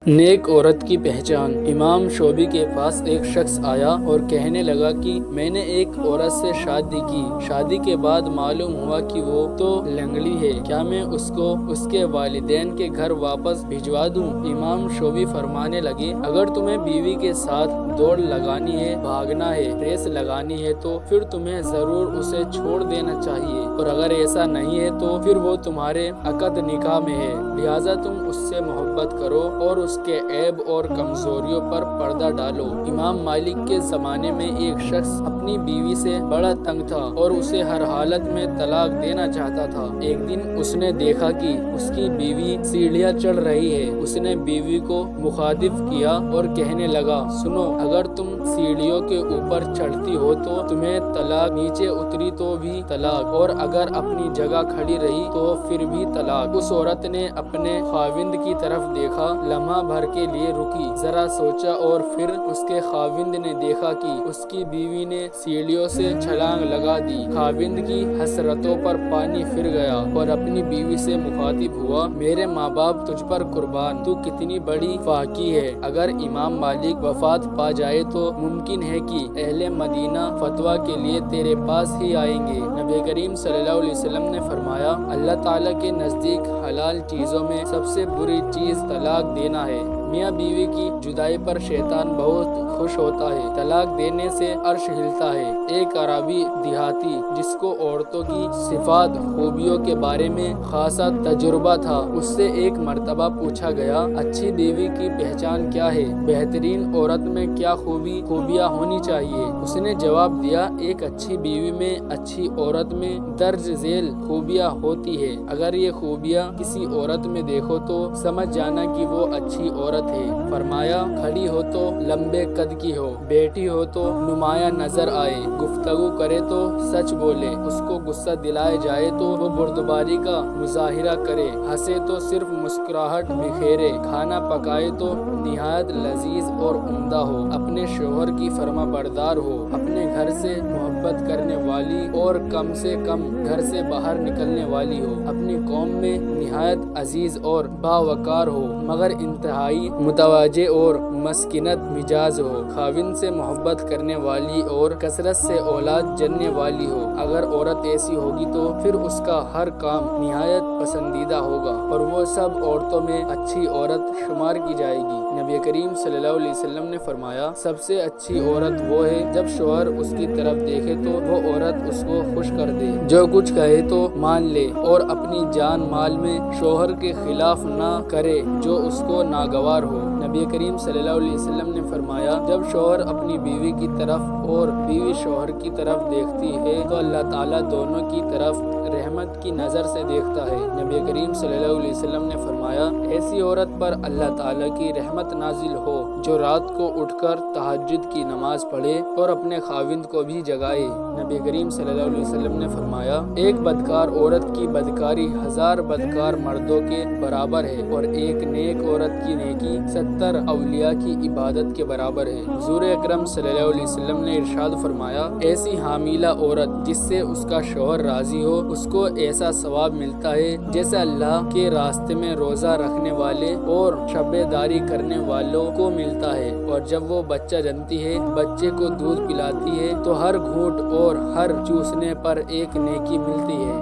نیک عورت کی پہچان۔ امام شعبی کے پاس ایک شخص آیا اور کہنے لگا کہ میں نے ایک عورت سے شادی کی، شادی کے بعد معلوم ہوا کہ وہ تو لنگڑی ہے، کیا میں اس کو اس کے والدین کے گھر واپس بھجوا دوں؟ امام شعبی فرمانے لگے، اگر تمہیں بیوی کے ساتھ دوڑ لگانی ہے، بھاگنا ہے، ریس لگانی ہے تو پھر تمہیں ضرور اسے چھوڑ دینا چاہیے، اور اگر ایسا نہیں ہے تو پھر وہ تمہارے عقد نکاح میں ہے، لہٰذا تم اس سے محبت کرو اور اس کے عیب اور کمزوریوں پر پردہ ڈالو۔ امام مالک کے زمانے میں ایک شخص اپنی بیوی سے بڑا تنگ تھا اور اسے ہر حالت میں طلاق دینا چاہتا تھا۔ ایک دن اس نے دیکھا کہ اس کی بیوی سیڑھیاں چڑھ رہی ہے۔ اس نے بیوی کو مخاطب کیا اور کہنے لگا، سنو، اگر تم سیڑھیوں کے اوپر چڑھتی ہو تو تمہیں طلاق، نیچے اتری تو بھی طلاق، اور اگر اپنی جگہ کھڑی رہی تو پھر بھی طلاق۔ اس عورت نے اپنے خاوند کی طرف دیکھا، لمحہ بھر کے لیے رکی، ذرا سوچا، اور پھر اس کے خاوند نے دیکھا کہ اس کی بیوی نے سیڑھیوں سے چھلانگ لگا دی۔ خاوند کی حسرتوں پر پانی پھر گیا اور اپنی بیوی سے مخاطب ہوا، میرے ماں باپ تجھ پر قربان، تو کتنی بڑی فاقی ہے۔ اگر امام مالک وفات پا جائے تو ممکن ہے کہ اہل مدینہ فتویٰ کے لیے تیرے پاس ہی آئیں گے۔ نبی کریم صلی اللہ علیہ وسلم نے فرمایا، اللہ تعالیٰ کے نزدیک حلال چیزوں میں سب سے بری چیز طلاق دینا ہے۔ میاں بیوی کی جدائی پر شیطان بہت خوش ہوتا ہے، طلاق دینے سے عرش ہلتا ہے۔ ایک عربی دیہاتی جس کو عورتوں کی صفات، خوبیوں کے بارے میں خاصا تجربہ تھا، اس سے ایک مرتبہ پوچھا گیا، اچھی بیوی کی پہچان کیا ہے؟ بہترین عورت میں کیا خوبیاں ہونی چاہیے؟ اس نے جواب دیا، ایک اچھی بیوی میں، اچھی عورت میں درج ذیل خوبیاں ہوتی ہے۔ اگر یہ خوبیاں کسی عورت میں دیکھو تو سمجھ جانا کہ وہ اچھی عورت ہے۔ فرمایا، کھڑی ہو تو لمبے قد کی ہو، بیٹھی ہو تو نمایاں نظر آئے، گفتگو کرے تو سچ بولے، اس کو غصہ دلائے جائے تو وہ بردباری کا مظاہرہ کرے، ہنسے تو صرف مسکراہٹ بکھیرے، کھانا پکائے تو نہایت لذیذ اور عمدہ ہو، اپنے شوہر کی فرما بردار ہو، اپنے گھر سے محبت کرنے والی اور کم سے کم گھر سے باہر نکلنے والی ہو، اپنی قوم میں نہایت عزیز اور باوقار ہو، مگر انتہائی متواضع اور مسکینت مزاج ہو، خاوند سے محبت کرنے والی اور کثرت سے اولاد جننے والی ہو۔ اگر عورت ایسی ہوگی تو پھر اس کا ہر کام نہایت پسندیدہ ہوگا اور وہ سب عورتوں میں اچھی عورت شمار کی جائے گی۔ نبی کریم صلی اللہ علیہ وسلم نے فرمایا، سب سے اچھی عورت وہ ہے جب شوہر اس کی طرف دیکھے تو وہ عورت اس کو خوش کر دے، جو کچھ کہے تو مان لے، اور اپنی جان مال میں شوہر کے خلاف نہ کرے جو اس کو ناگوار ہو۔ نبی کریم صلی اللہ علیہ وسلم نے فرمایا، جب شوہر اپنی بیوی کی طرف اور بیوی شوہر کی طرف دیکھتی ہے تو اللہ تعالیٰ دونوں کی طرف رحمت کی نظر سے دیکھتا ہے۔ نبی کریم صلی اللہ علیہ وسلم نے فرمایا، ایسی عورت پر اللہ تعالیٰ کی رحمت نازل ہو جو رات کو اٹھ کر تہجد کی نماز پڑھے اور اپنے خاوند کو بھی جگائے۔ نبی کریم صلی اللہ علیہ وسلم نے فرمایا، ایک بدکار عورت کی بدکاری 1000 بدکار مردوں کے برابر ہے، اور ایک نیک عورت کی نیکی 70 اولیاء کی عبادت کے برابر ہے۔ حضور اکرم صلی اللہ علیہ وسلم نے ارشاد فرمایا، ایسی حاملہ عورت جس سے اس کا شوہر راضی ہو، اس کو ایسا ثواب ملتا ہے جیسے اللہ کے راستے میں روزہ رکھنے والے اور شب داری کرنے والوں کو ملتا ہے، اور جب وہ بچہ جنتی ہے، بچے کو دودھ پلاتی ہے تو ہر گھونٹ اور ہر چوسنے پر ایک نیکی ملتی ہے۔